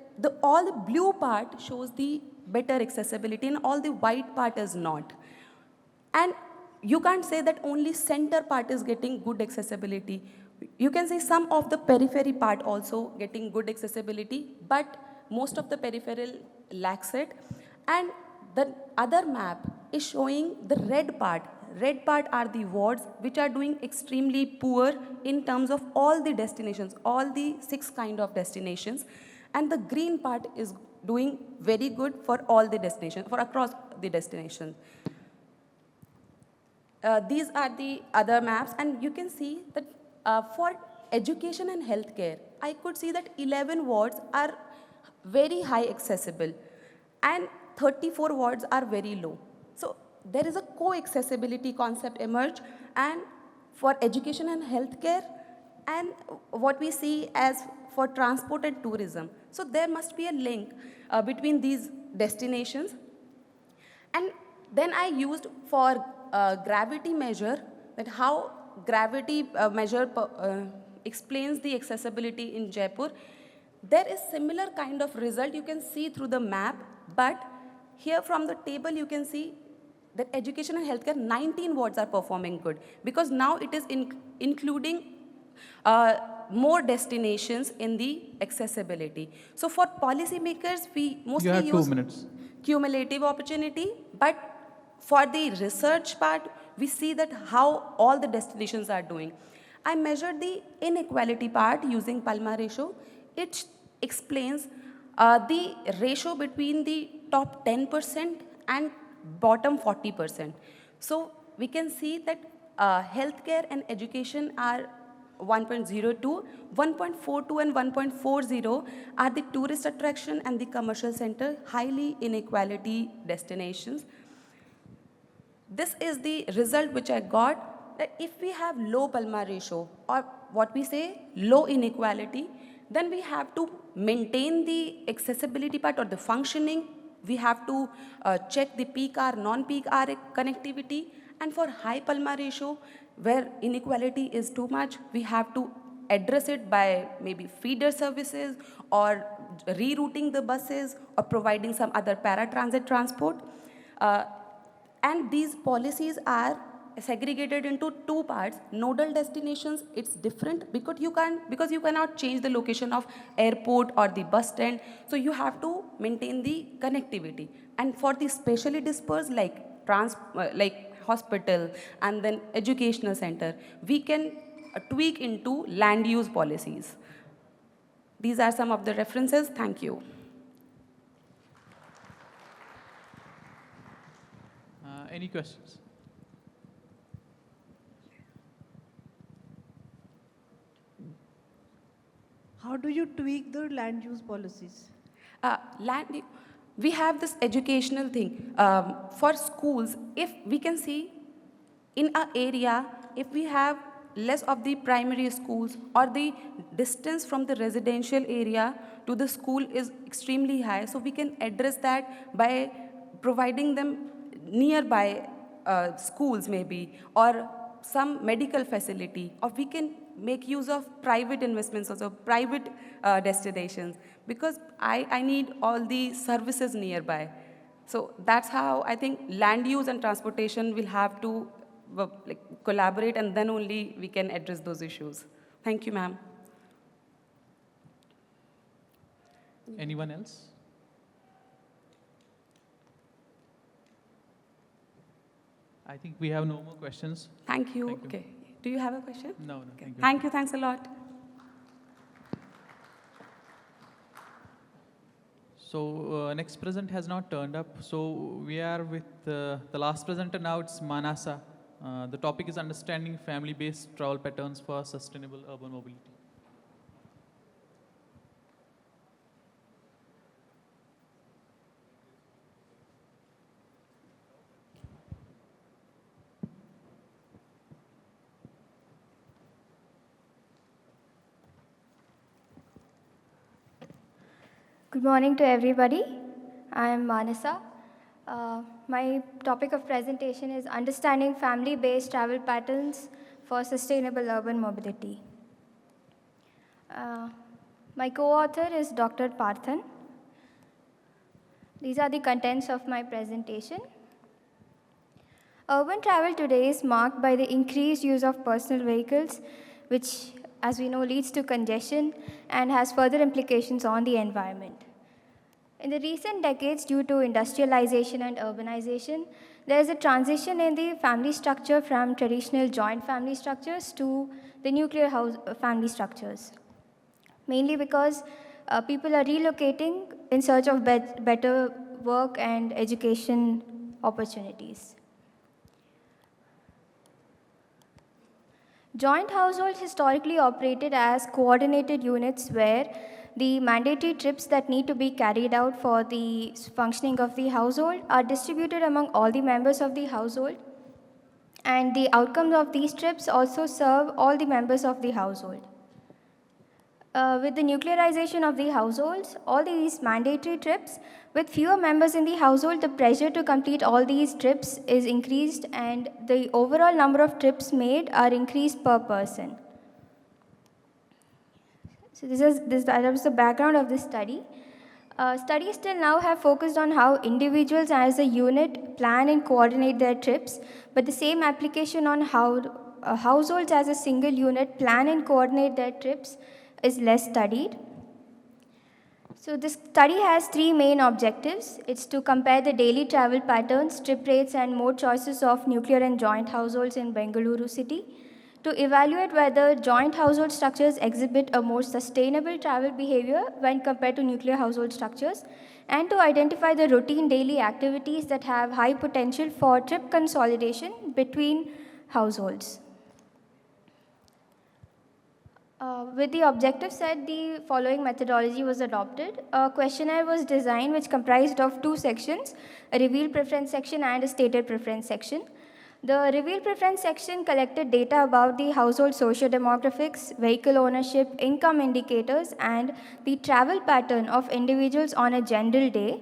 all the blue part shows the better accessibility and all the white part is not. And you can't say that only center part is getting good accessibility. You can say some of the periphery part also getting good accessibility, but most of the peripheral lacks it. And the other map is showing the red part. Red part are the wards which are doing extremely poor in terms of all the destinations, all the 6 kind of destinations. And the green part is doing very good for all the destinations, for across the destination. These are the other maps, and you can see that for education and healthcare, I could see that 11 wards are very high accessible, and 34 wards are very low. So there is a co-accessibility concept emerged, and for education and healthcare, and what we see as for transport and tourism. So there must be a link between these destinations. And then I used for gravity measure, that how gravity measure explains the accessibility in Jaipur. There is similar kind of result you can see through the map, but here from the table you can see that education and healthcare, 19 wards are performing good, because now it is including more destinations in the accessibility. So for policymakers, we mostly use cumulative opportunity, but for the research part, we see that how all the destinations are doing. I measured the inequality part using Palma ratio. It explains the ratio between the top 10% and bottom 40%. So we can see that healthcare and education are 1.02, 1.42 and 1.40 are the tourist attraction and the commercial center, highly inequality destinations. This is the result which I got, that if we have low Palma ratio, or what we say, low inequality, then we have to maintain the accessibility part or the functioning. We have to check the peak hour, non-peak hour connectivity. And for high Palma ratio, where inequality is too much, we have to address it by maybe feeder services or rerouting the buses or providing some other paratransit transport. And these policies are segregated into two parts. Nodal destinations, it's different because you cannot change the location of airport or the bus stand. So you have to maintain the connectivity. And for the specially dispersed like hospital and then educational center, we can tweak into land use policies. These are some of the references. Thank you. Any questions? How do you tweak the land use policies? We have this educational thing. For schools, if we can see in an area, if we have less of the primary schools or the distance from the residential area to the school is extremely high, so we can address that by providing them nearby schools maybe, or some medical facility, or we can make use of private investments, also private destinations, because I need all the services nearby. So that's how I think land use and transportation will have to collaborate, and then only we can address those issues. Thank you, ma'am. Anyone else? I think we have no more questions. Thank you. Okay. Do you have a question? No, Okay. thank you. Thank you. Thanks a lot. So next present has not turned up. So we are with the last presenter now. It's Manasa. The topic is understanding family-based travel patterns for sustainable urban mobility. Good morning to everybody. I am Manasa. My topic of presentation is understanding family-based travel patterns for sustainable urban mobility. My co-author is Dr. Parthan. These are the contents of my presentation. Urban travel today is marked by the increased use of personal vehicles, which, as we know, leads to congestion and has further implications on the environment. In the recent decades, due to industrialization and urbanization, there is a transition in the family structure from traditional joint family structures to the nuclear family structures, mainly because people are relocating in search of better work and education opportunities. Joint households historically operated as coordinated units where the mandatory trips that need to be carried out for the functioning of the household are distributed among all the members of the household, and the outcomes of these trips also serve all the members of the household. With the nuclearization of the households, all these mandatory trips, with fewer members in the household, the pressure to complete all these trips is increased and the overall number of trips made are increased per person. So that was the background of this study. Studies till now have focused on how individuals as a unit plan and coordinate their trips, but the same application on how households as a single unit plan and coordinate their trips is less studied. So this study has three main objectives. It's to compare the daily travel patterns, trip rates, and mode choices of nuclear and joint households in Bengaluru city, to evaluate whether joint household structures exhibit a more sustainable travel behavior when compared to nuclear household structures, and to identify the routine daily activities that have high potential for trip consolidation between households. With the objective set, the following methodology was adopted. A questionnaire was designed which comprised of two sections, a revealed preference section and a stated preference section. The revealed preference section collected data about the household socio-demographics, vehicle ownership, income indicators, and the travel pattern of individuals on a general day.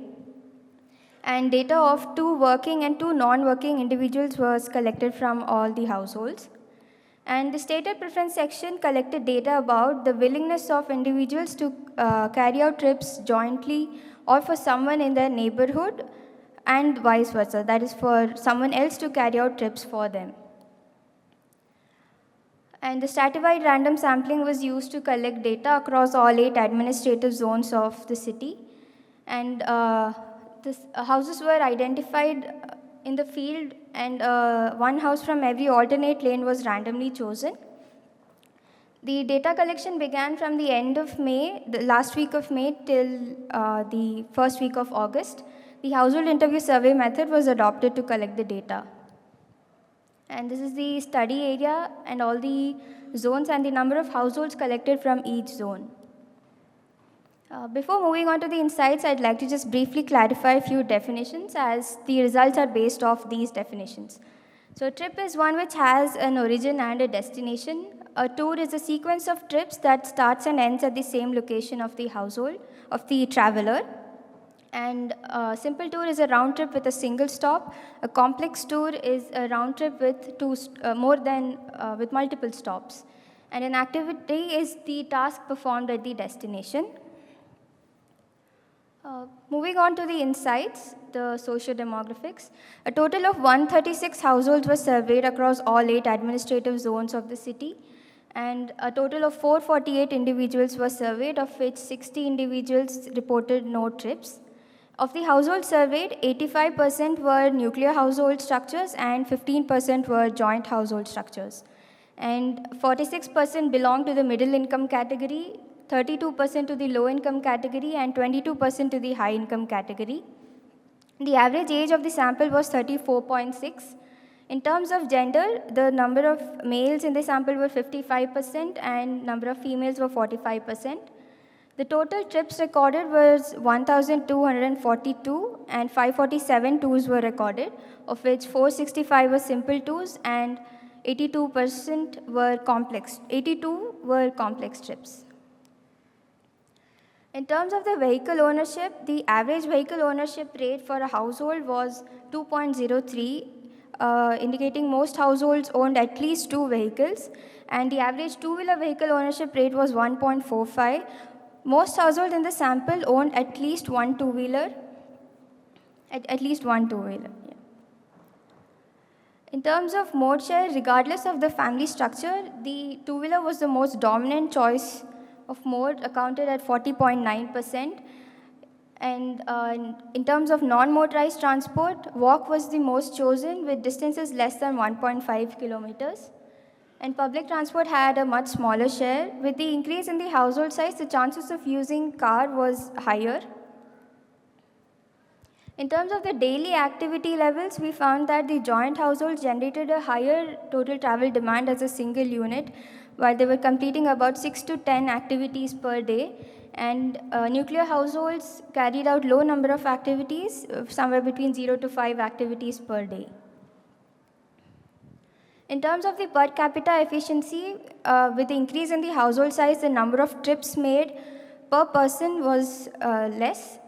And data of 2 working and 2 non-working individuals was collected from all the households. And the stated preference section collected data about the willingness of individuals to carry out trips jointly or for someone in their neighborhood and vice versa, that is for someone else to carry out trips for them. And the stratified random sampling was used to collect data across all 8 administrative zones of the city. And houses were identified in the field, and 1 house from every alternate lane was randomly chosen. The data collection began from the end of May, the last week of May, till the first week of August. The household interview survey method was adopted to collect the data. And this is the study area and all the zones and the number of households collected from each zone. Before moving on to the insights, I'd like to just briefly clarify a few definitions, as the results are based off these definitions. So a trip is one which has an origin and a destination. A tour is a sequence of trips that starts and ends at the same location of the household, of the traveler. And a simple tour is a round trip with a single stop. A complex tour is a round trip with with multiple stops. And an activity is the task performed at the destination. Moving on to the insights, the socio-demographics. A total of 136 households were surveyed across all 8 administrative zones of the city. And a total of 448 individuals were surveyed, of which 60 individuals reported no trips. Of the households surveyed, 85% were nuclear household structures and 15% were joint household structures. And 46% belonged to the middle income category, 32% to the low income category, and 22% to the high income category. The average age of the sample was 34.6. In terms of gender, the number of males in the sample were 55% and number of females were 45%. The total trips recorded was 1,242 and 547 tours were recorded, of which 465 were simple tours and 82 were complex trips. In terms of the vehicle ownership, the average vehicle ownership rate for a household was 2.03, indicating most households owned at least 2 vehicles, and the average two-wheeler vehicle ownership rate was 1.45. Most households in the sample owned at least one two-wheeler. In terms of mode share, regardless of the family structure, the two-wheeler was the most dominant choice of mode, accounted at 40.9%. And in terms of non-motorized transport, walk was the most chosen with distances less than 1.5 kilometers. And public transport had a much smaller share. With the increase in the household size, the chances of using car was higher. In terms of the daily activity levels, we found that the joint households generated a higher total travel demand as a single unit, while they were completing about 6 to 10 activities per day. And nuclear households carried out low number of activities, somewhere between 0 to 5 activities per day. In terms of the per capita efficiency, with the increase in the household size, the number of trips made per person was less.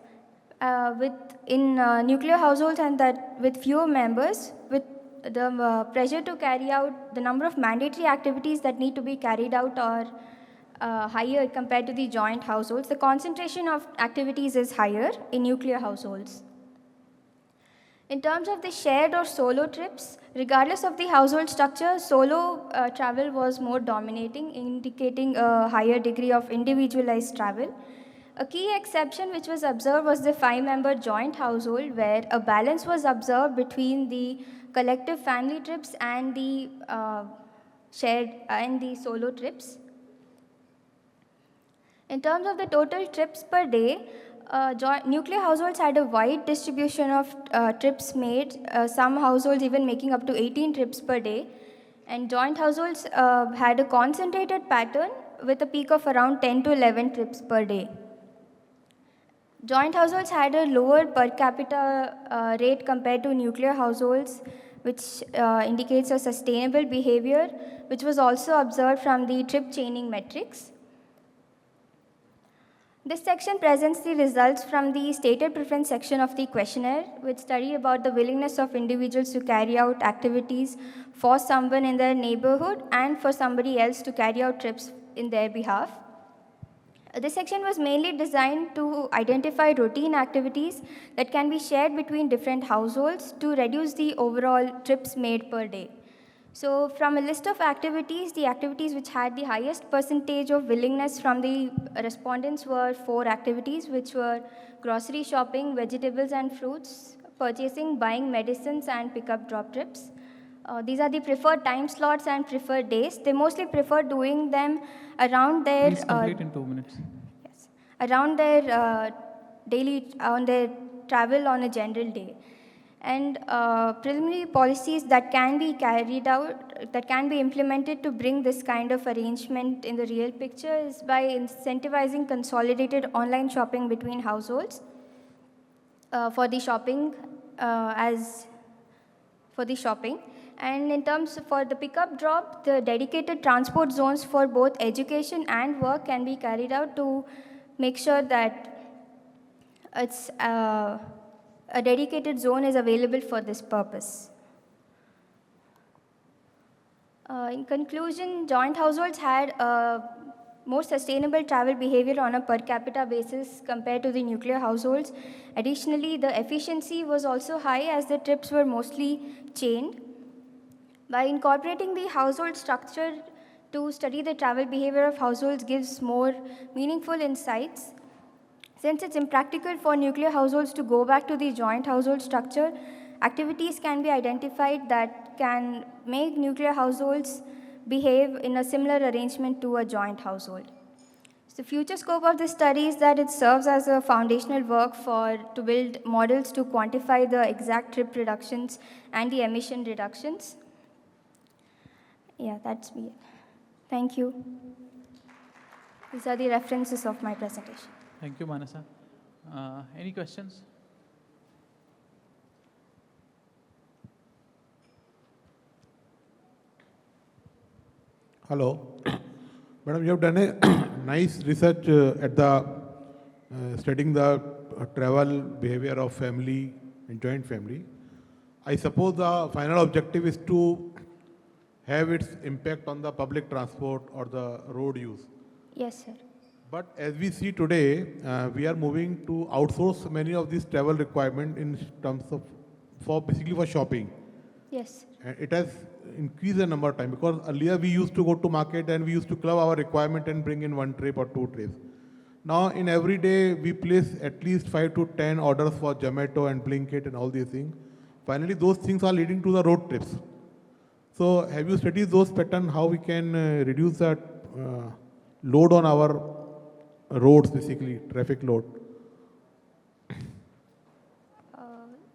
In nuclear households and that with fewer members, with the pressure to carry out the number of mandatory activities that need to be carried out are higher compared to the joint households. The concentration of activities is higher in nuclear households. In terms of the shared or solo trips, regardless of the household structure, solo travel was more dominating, indicating a higher degree of individualized travel. A key exception which was observed was the 5-member joint household, where a balance was observed between the collective family trips and the shared and the solo trips. In terms of the total trips per day, Nuclear households had a wide distribution of trips made, some households even making up to 18 trips per day. And joint households had a concentrated pattern with a peak of around 10 to 11 trips per day. Joint households had a lower per capita rate compared to nuclear households, which indicates a sustainable behavior, which was also observed from the trip chaining metrics. This section presents the results from the stated preference section of the questionnaire, which studied about the willingness of individuals to carry out activities for someone in their neighborhood and for somebody else to carry out trips in their behalf. This section was mainly designed to identify routine activities that can be shared between different households to reduce the overall trips made per day. So from a list of activities, the activities which had the highest percentage of willingness from the respondents were 4 activities, which were grocery shopping, vegetables and fruits, purchasing, buying medicines, and pick-up drop trips. These are the preferred time slots and preferred days. They mostly prefer doing them around their... Please complete in 2 minutes. Yes, around their on their travel on a general day. And preliminary policies that can be carried out, that can be implemented to bring this kind of arrangement in the real picture is by incentivizing consolidated online shopping between households for the shopping And in terms for the pickup drop, the dedicated transport zones for both education and work can be carried out to make sure that it's a dedicated zone is available for this purpose. In conclusion, joint households had a more sustainable travel behavior on a per capita basis compared to the nuclear households. Additionally, the efficiency was also high as the trips were mostly chained. By incorporating the household structure to study the travel behavior of households gives more meaningful insights. Since it's impractical for nuclear households to go back to the joint household structure, activities can be identified that can make nuclear households behave in a similar arrangement to a joint household. So the future scope of this study is that it serves as a foundational work to build models to quantify the exact trip reductions and the emission reductions. Yeah, that's me. Thank you. These are the references of my presentation. Thank you, Manasa. Any questions? Hello. Madam, you have done a nice research at the studying the travel behavior of family and joint family. I suppose the final objective is to have its impact on the public transport or the road use. Yes, sir. But as we see today, we are moving to outsource many of these travel requirements in terms of basically for shopping. Yes. And it has increased the number of time because earlier we used to go to market and we used to club our requirement and bring in 1 trip or 2 trips. Now in every day we place at least 5 to 10 orders for Zomato and Blinkit and all these things. Finally, those things are leading to the road trips. So have you studied those patterns, how we can reduce that load on our roads, basically, traffic load?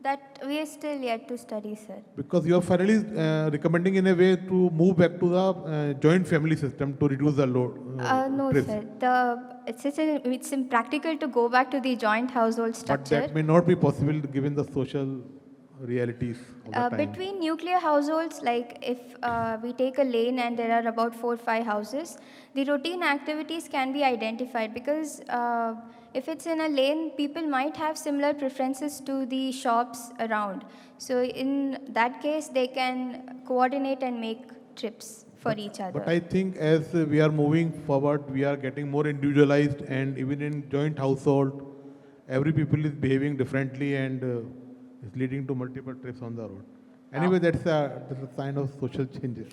That we are still yet to study, sir. Because you are finally recommending in a way to move back to the joint family system to reduce the load. No, trips. sir. It's impractical to go back to the joint household structure. But that may not be possible given the social realities of the time. Between nuclear households, like if we take a lane and there are about 4 or 5 houses, the routine activities can be identified because if it's in a lane, people might have similar preferences to the shops around. So in that case, they can coordinate and make trips for each other. But I think as we are moving forward, we are getting more individualized, and even in joint household, every people is behaving differently and it's leading to multiple trips on the road. Anyway, that's a sign of social changes.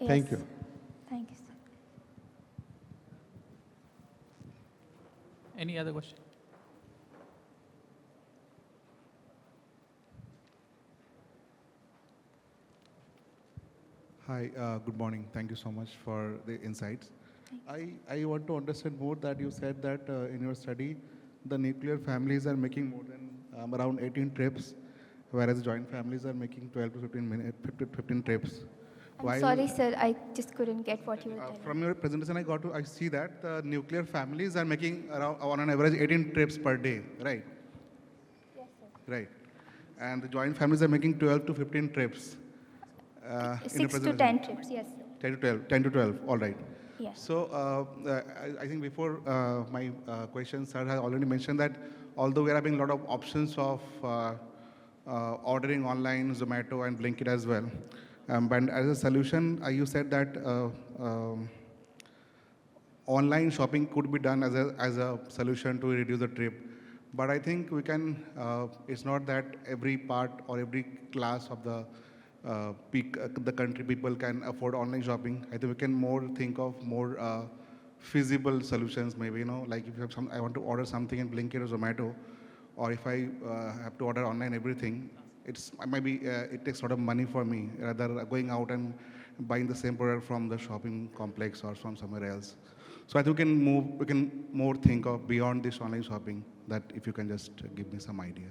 Yes. Thank you. Thank you, sir. Any other question? Hi, good morning. Thank you so much for the insights. I want to understand more that you said that in your study, the nuclear families are making more than around 18 trips, whereas joint families are making 12 to 15 trips. I'm sorry, sir, I just couldn't get what you were telling. From your presentation, I see that the nuclear families are making around, on an average, 18 trips per day, right? Yes, sir. Right. And the joint families are making 12 to 15 trips. In the 6 to presentation. 10 trips, yes, sir. 10 to 12, all right. Yes. So I think before my question, sir has already mentioned that although we are having a lot of options of ordering online, Zomato and Blinkit as well, but as a solution, you said that online shopping could be done as a solution to reduce the trip. But I think we can, it's not that every part or every class of the the country people can afford online shopping. I think we can think of more feasible solutions, maybe, like if you have I want to order something in Blinkit or Zomato, or if I have to order online everything, maybe it takes a lot of money for me rather going out and buying the same product from the shopping complex or from somewhere else. So I think we can more think of beyond this online shopping, that if you can just give me some idea,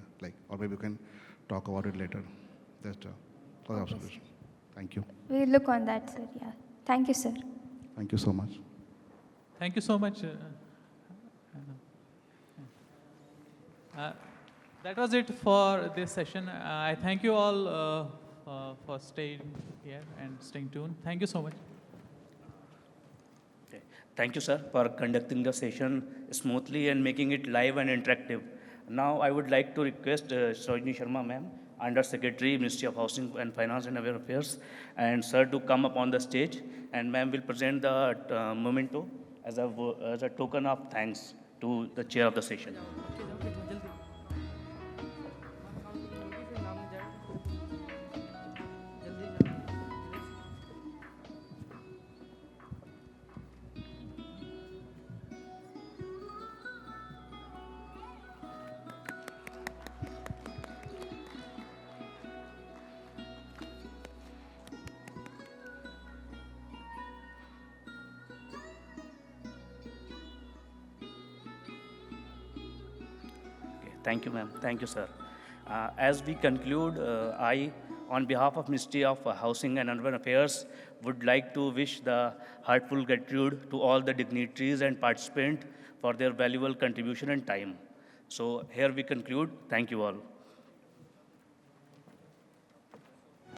or maybe we can talk about it later. Just for the observation. Thank you. We'll look on that, sir, yeah. Thank you, sir. Thank you so much. Thank you so much. That was it for this session. I thank you all for staying here and staying tuned. Thank you so much. Okay. Thank you, sir, for conducting the session smoothly and making it live and interactive. Now, I would like to request Sarojini Sharma, ma'am, Under Secretary, Ministry of Housing and Finance and Urban Affairs, and sir to come up on the stage, and ma'am will present the memento as a token of thanks to the chair of the session. Thank you, ma'am. Thank you, sir. As we conclude, I, on behalf of Ministry of Housing and Urban Affairs, would like to wish the heartfelt gratitude to all the dignitaries and participants for their valuable contribution and time. So here we conclude. Thank you all.